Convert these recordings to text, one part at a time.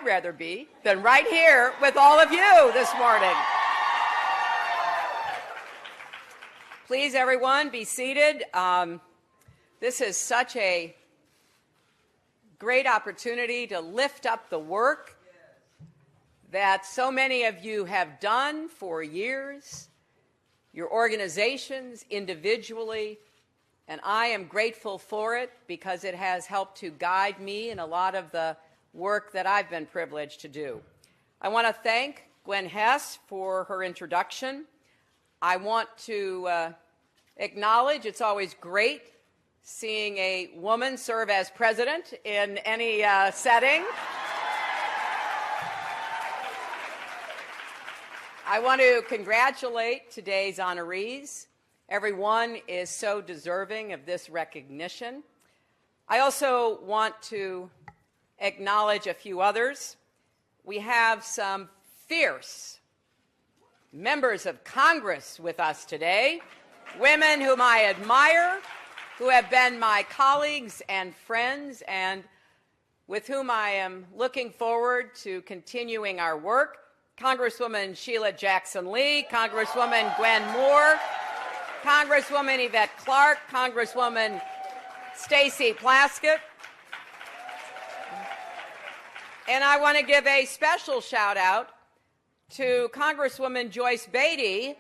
I'd rather be than right here with all of you this morning. Please, everyone, be seated. This is such a great opportunity to lift up the work that so many of you have done for years, your organizations individually, and I am grateful for it because it has helped to guide me in a lot of the work that I've been privileged to do. I want to thank Gwen Hess for her introduction. I want to acknowledge it's always great seeing a woman serve as president in any setting. I want to congratulate today's honorees. Everyone is so deserving of this recognition. I also want to acknowledge a few others. We have some fierce members of Congress with us today, women whom I admire, who have been my colleagues and friends, and with whom I am looking forward to continuing our work. Congresswoman Sheila Jackson Lee, Congresswoman Gwen Moore, Congresswoman Yvette Clarke, Congresswoman Stacey Plaskett. And I want to give a special shout out to Congresswoman Joyce Beatty,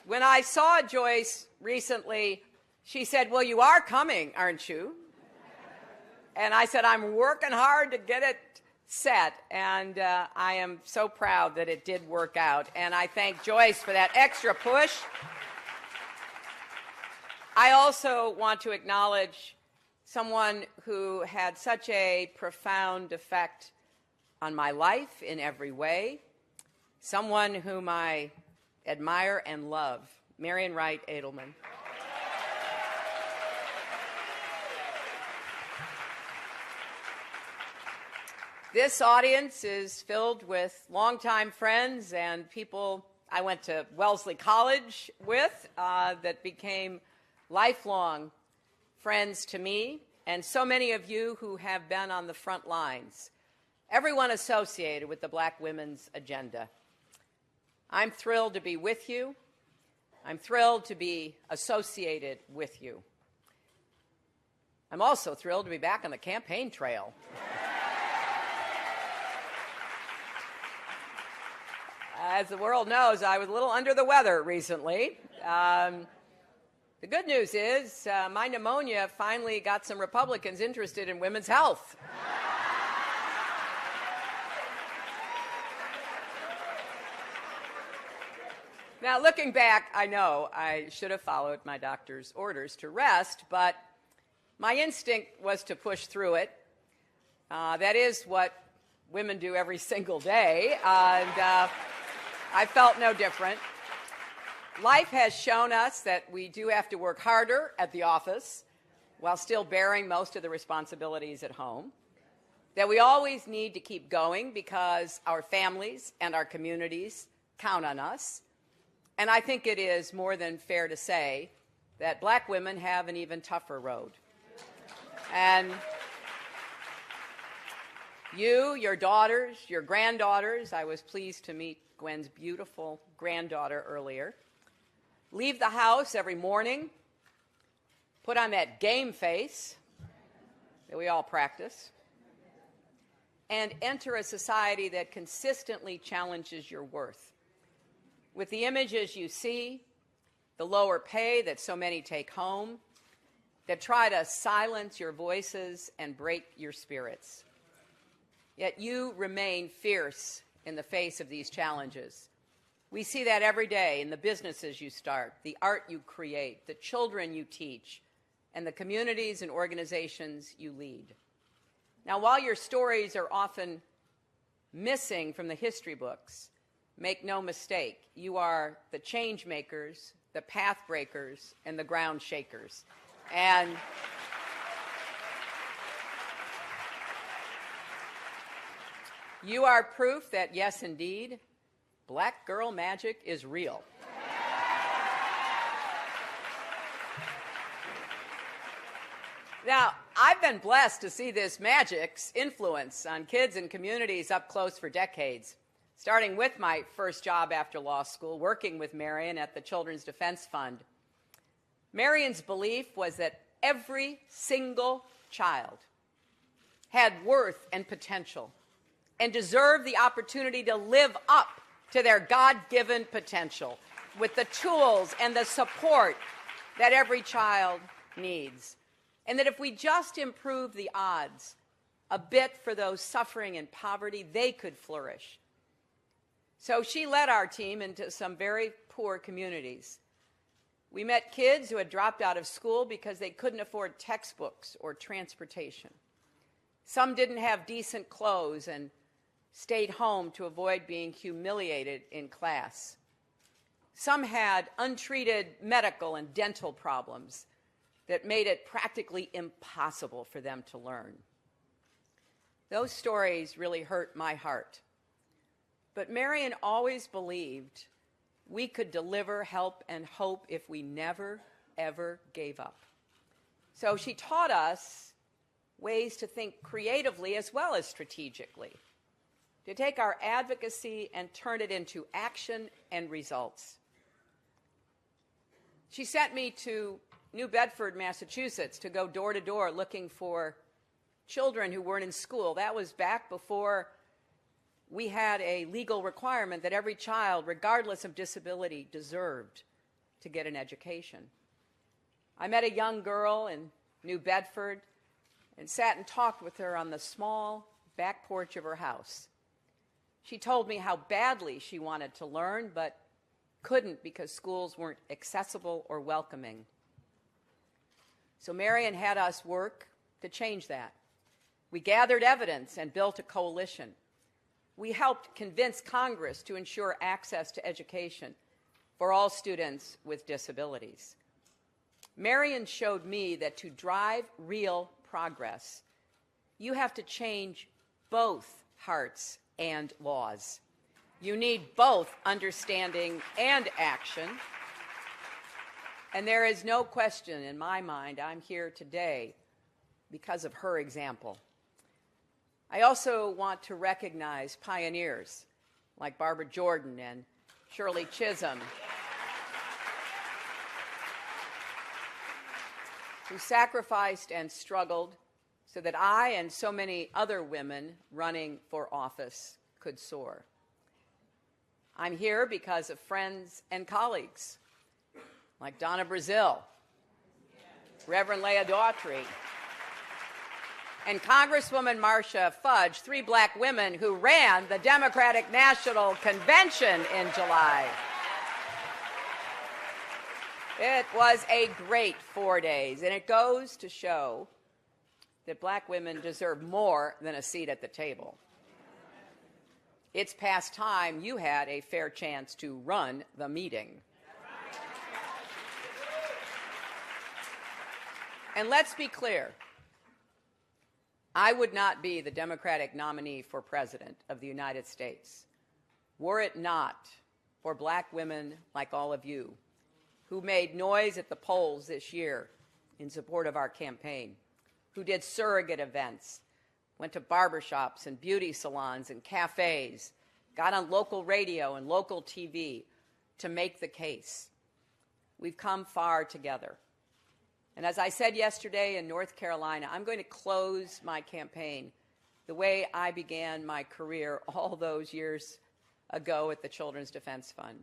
when I saw Joyce recently, she said, "Well, you are coming, aren't you?" And I said, "I'm working hard to get it set." And I am so proud that it did work out. And I thank Joyce for that extra push. I also want to acknowledge someone who had such a profound effect on my life in every way, someone whom I admire and love, Marian Wright Edelman. This audience is filled with longtime friends and people I went to Wellesley College with that became lifelong friends to me, and so many of you who have been on the front lines, everyone associated with the Black Women's Agenda. I'm thrilled to be with you. I'm thrilled to be associated with you. I'm also thrilled to be back on the campaign trail. As the world knows, I was a little under the weather recently. The good news is my pneumonia finally got some Republicans interested in women's health. Now, looking back, I know I should have followed my doctor's orders to rest, but my instinct was to push through it. That is what women do every single day, and I felt no different. Life has shown us that we do have to work harder at the office while still bearing most of the responsibilities at home, that we always need to keep going because our families and our communities count on us. And I think it is more than fair to say that Black women have an even tougher road. And you, your daughters, your granddaughters, I was pleased to meet Gwen's beautiful granddaughter earlier, leave the house every morning, put on that game face that we all practice, and enter a society that consistently challenges your worth. With the images you see, the lower pay that so many take home, that try to silence your voices and break your spirits. Yet you remain fierce in the face of these challenges. We see that every day in the businesses you start, the art you create, the children you teach, and the communities and organizations you lead. Now, while your stories are often missing from the history books, make no mistake, you are the change makers, the path breakers, and the ground shakers. And you are proof that, yes, indeed, Black girl magic is real. Now, I've been blessed to see this magic's influence on kids and communities up close for decades, starting with my first job after law school, working with Marion at the Children's Defense Fund. Marion's belief was that every single child had worth and potential and deserved the opportunity to live up to their God-given potential with the tools and the support that every child needs. And that if we just improve the odds a bit for those suffering in poverty, they could flourish. So she led our team into some very poor communities. We met kids who had dropped out of school because they couldn't afford textbooks or transportation. Some didn't have decent clothes and stayed home to avoid being humiliated in class. Some had untreated medical and dental problems that made it practically impossible for them to learn. Those stories really hurt my heart. But Marion always believed we could deliver help and hope if we never, ever gave up. So she taught us ways to think creatively as well as strategically, to take our advocacy and turn it into action and results. She sent me to New Bedford, Massachusetts, to go door to door looking for children who weren't in school. That was back before we had a legal requirement that every child, regardless of disability, deserved to get an education. I met a young girl in New Bedford and sat and talked with her on the small back porch of her house. She told me how badly she wanted to learn, but couldn't because schools weren't accessible or welcoming. So Marion had us work to change that. We gathered evidence and built a coalition. We helped convince Congress to ensure access to education for all students with disabilities. Marion showed me that to drive real progress, you have to change both hearts and laws. You need both understanding and action. And there is no question in my mind I'm here today because of her example. I also want to recognize pioneers like Barbara Jordan and Shirley Chisholm, who sacrificed and struggled so that I and so many other women running for office could soar. I'm here because of friends and colleagues like Donna Brazil, Reverend Leah Daughtry, and Congresswoman Marcia Fudge, 3 black women who ran the Democratic National Convention in July. It was a great 4 days, and it goes to show that black women deserve more than a seat at the table. It's past time you had a fair chance to run the meeting. And let's be clear, I would not be the Democratic nominee for President of the United States were it not for black women like all of you who made noise at the polls this year in support of our campaign, who did surrogate events, went to barbershops and beauty salons and cafes, got on local radio and local TV to make the case. We've come far together. And as I said yesterday in North Carolina, I'm going to close my campaign the way I began my career all those years ago at the Children's Defense Fund.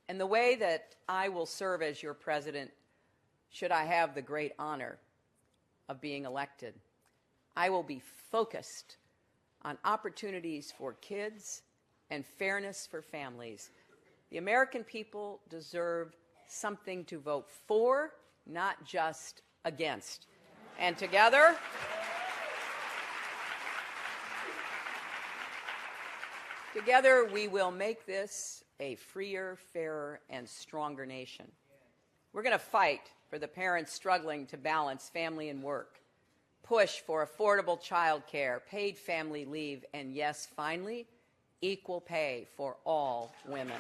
And the way that I will serve as your president, should I have the great honor of being elected, I will be focused on opportunities for kids and fairness for families. The American people deserve something to vote for, not just against. And together, we will make this a freer, fairer, and stronger nation. We're going to fight for the parents struggling to balance family and work, push for affordable child care, paid family leave, and yes, finally, equal pay for all women.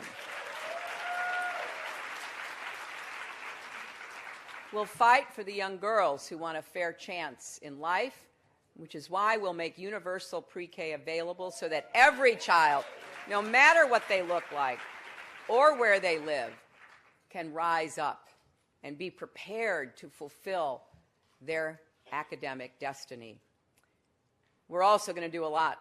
We'll fight for the young girls who want a fair chance in life, which is why we'll make universal pre-K available so that every child, no matter what they look like or where they live, can rise up and be prepared to fulfill their academic destiny. We're also going to do a lot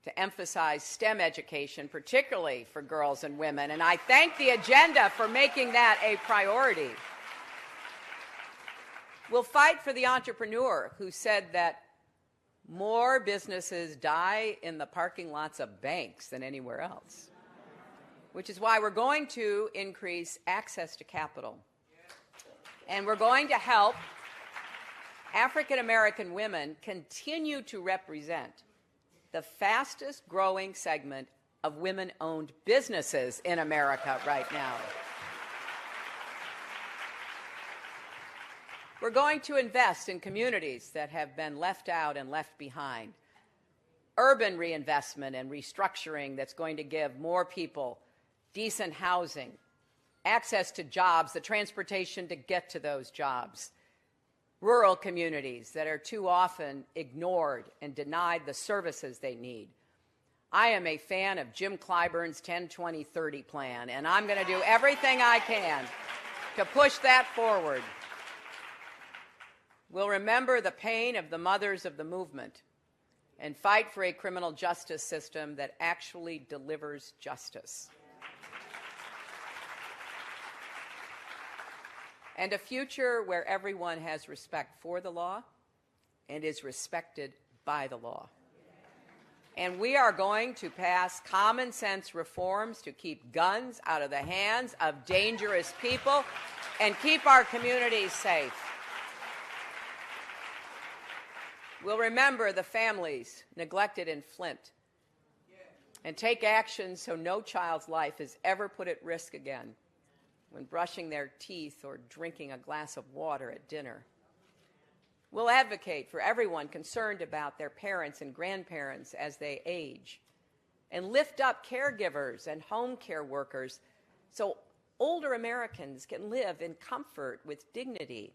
to emphasize STEM education, particularly for girls and women, and I thank the agenda for making that a priority. We'll fight for the entrepreneur who said that more businesses die in the parking lots of banks than anywhere else, which is why we're going to increase access to capital. And we're going to help African American women continue to represent the fastest growing segment of women-owned businesses in America right now. We're going to invest in communities that have been left out and left behind. Urban reinvestment and restructuring that's going to give more people decent housing, access to jobs, the transportation to get to those jobs. Rural communities that are too often ignored and denied the services they need. I am a fan of Jim Clyburn's 10-20-30 plan, and I'm going to do everything I can to push that forward. We'll remember the pain of the mothers of the movement and fight for a criminal justice system that actually delivers justice. And a future where everyone has respect for the law and is respected by the law. And we are going to pass common sense reforms to keep guns out of the hands of dangerous people and keep our communities safe. We'll remember the families neglected in Flint and take action so no child's life is ever put at risk again when brushing their teeth or drinking a glass of water at dinner. We'll advocate for everyone concerned about their parents and grandparents as they age, and lift up caregivers and home care workers so older Americans can live in comfort with dignity.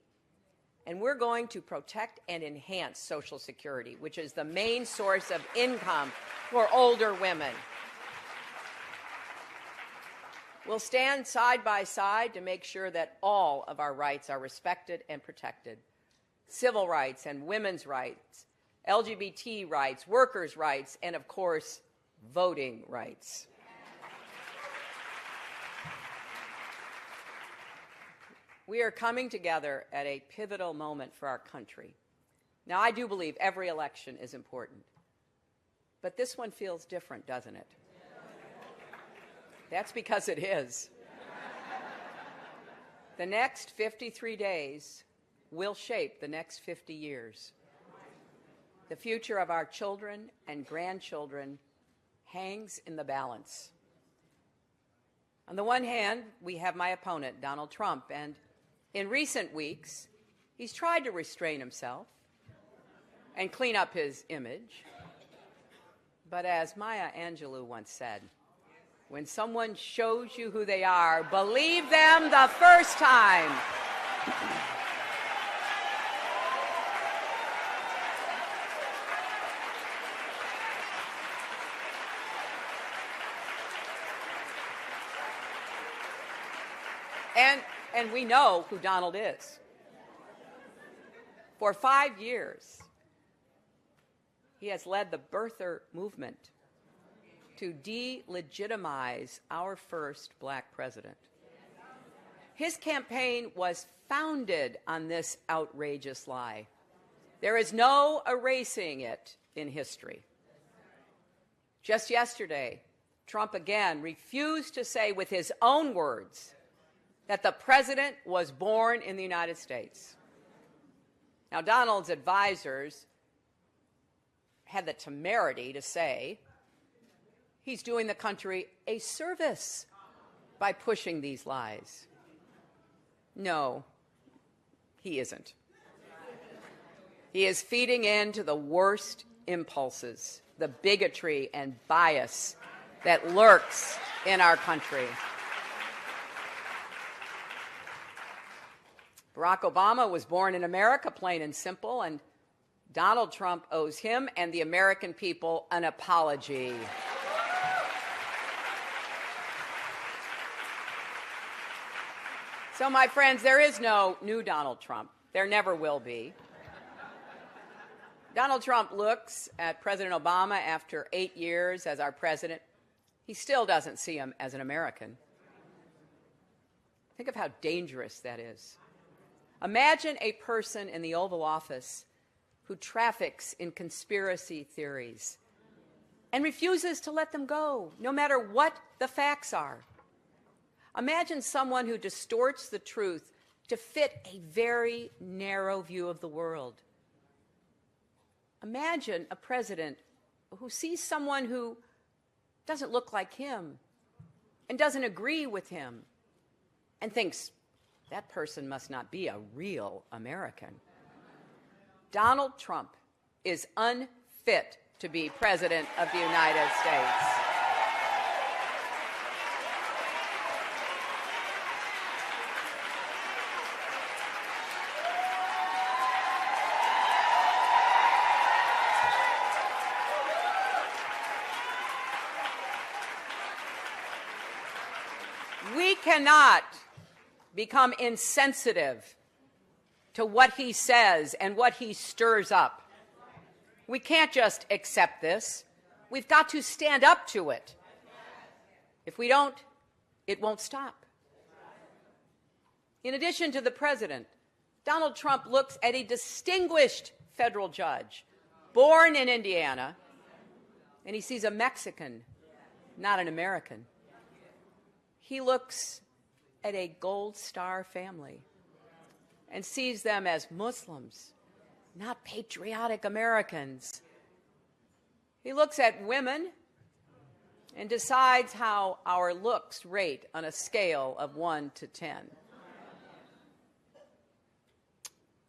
And we're going to protect and enhance Social Security, which is the main source of income for older women. We'll stand side by side to make sure that all of our rights are respected and protected. Civil rights and women's rights, LGBT rights, workers' rights, and of course, voting rights. We are coming together at a pivotal moment for our country. Now, I do believe every election is important, but this one feels different, doesn't it? That's because it is. The next 53 days will shape the next 50 years. The future of our children and grandchildren hangs in the balance. On the one hand, we have my opponent, Donald Trump, and in recent weeks, he's tried to restrain himself and clean up his image. But as Maya Angelou once said, when someone shows you who they are, believe them the first time. And we know who Donald is. For 5 years, he has led the birther movement to delegitimize our first black president. His campaign was founded on this outrageous lie. There is no erasing it in history. Just yesterday, Trump again refused to say with his own words that the president was born in the United States. Now, Donald's advisors had the temerity to say he's doing the country a service by pushing these lies. No, he isn't. He is feeding into the worst impulses, the bigotry and bias that lurks in our country. Barack Obama was born in America, plain and simple, and Donald Trump owes him and the American people an apology. So, my friends, there is no new Donald Trump. There never will be. Donald Trump looks at President Obama after 8 years as our president. He still doesn't see him as an American. Think of how dangerous that is. Imagine a person in the Oval Office who traffics in conspiracy theories and refuses to let them go, no matter what the facts are. Imagine someone who distorts the truth to fit a very narrow view of the world. Imagine a president who sees someone who doesn't look like him and doesn't agree with him and thinks, that person must not be a real American. Donald Trump is unfit to be President of the United States. We cannot become insensitive to what he says and what he stirs up. We can't just accept this. We've got to stand up to it. If we don't, it won't stop. In addition to the president, Donald Trump looks at a distinguished federal judge, born in Indiana, and he sees a Mexican, not an American. He looks at a Gold Star family and sees them as Muslims, not patriotic Americans. He looks at women and decides how our looks rate on a scale of 1 to 10.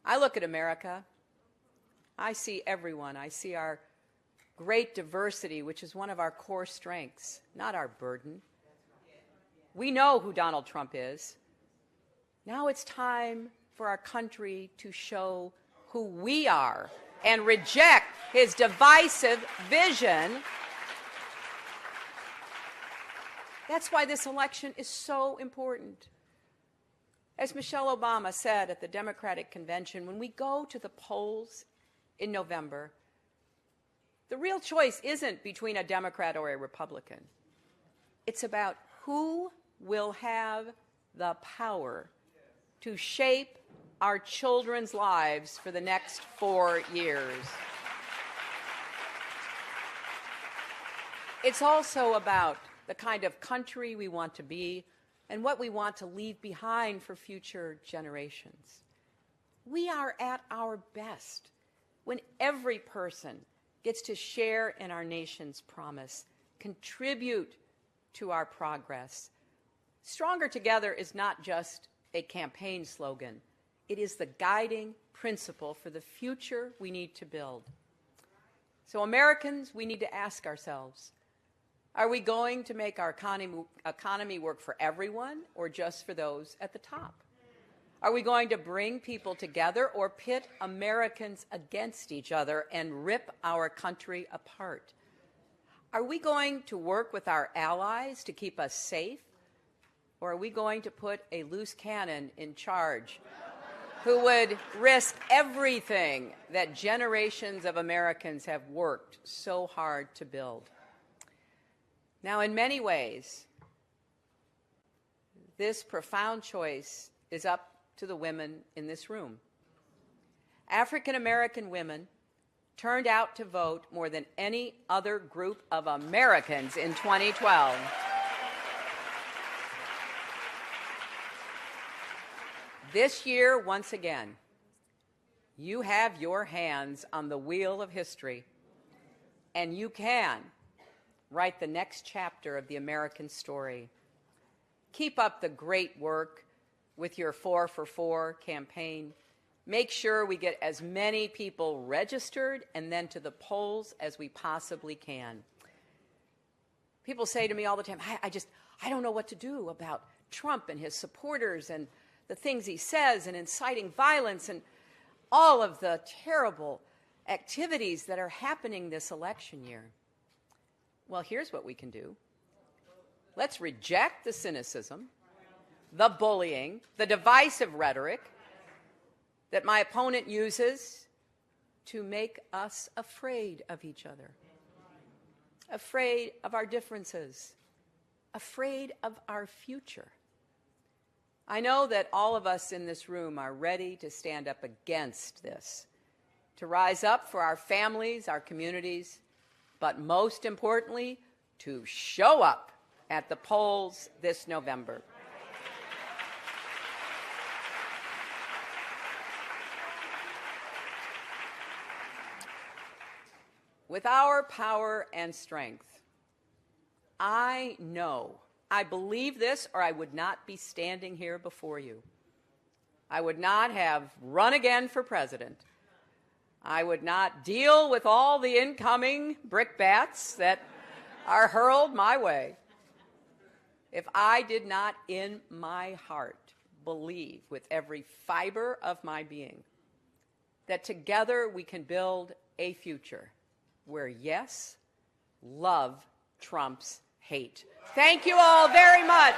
I look at America. I see everyone. I see our great diversity, which is one of our core strengths, not our burden. We know who Donald Trump is. Now it's time for our country to show who we are and reject his divisive vision. That's why this election is so important. As Michelle Obama said at the Democratic Convention, when we go to the polls in November, the real choice isn't between a Democrat or a Republican. It's about who will have the power to shape our children's lives for the next 4 years. It's also about the kind of country we want to be and what we want to leave behind for future generations. We are at our best when every person gets to share in our nation's promise, contribute to our progress. Stronger Together is not just a campaign slogan. It is the guiding principle for the future we need to build. So Americans, we need to ask ourselves, are we going to make our economy work for everyone or just for those at the top? Are we going to bring people together or pit Americans against each other and rip our country apart? Are we going to work with our allies to keep us safe? Or are we going to put a loose cannon in charge who would risk everything that generations of Americans have worked so hard to build? Now, in many ways, this profound choice is up to the women in this room. African American women turned out to vote more than any other group of Americans in 2012. This year, once again, you have your hands on the wheel of history, and you can write the next chapter of the American story. Keep up the great work with your 4 for 4 campaign. Make sure we get as many people registered and then to the polls as we possibly can. People say to me all the time, I don't know what to do about Trump and his supporters and the things he says and inciting violence and all of the terrible activities that are happening this election year. Well, here's what we can do. Let's reject the cynicism, the bullying, the divisive rhetoric that my opponent uses to make us afraid of each other, afraid of our differences, afraid of our future. I know that all of us in this room are ready to stand up against this, to rise up for our families, our communities, but most importantly, to show up at the polls this November. With our power and strength, I know, I believe this, or I would not be standing here before you. I would not have run again for president. I would not deal with all the incoming brickbats that are hurled my way if I did not in my heart believe with every fiber of my being that together we can build a future where, yes, love trumps hate. Thank you all very much.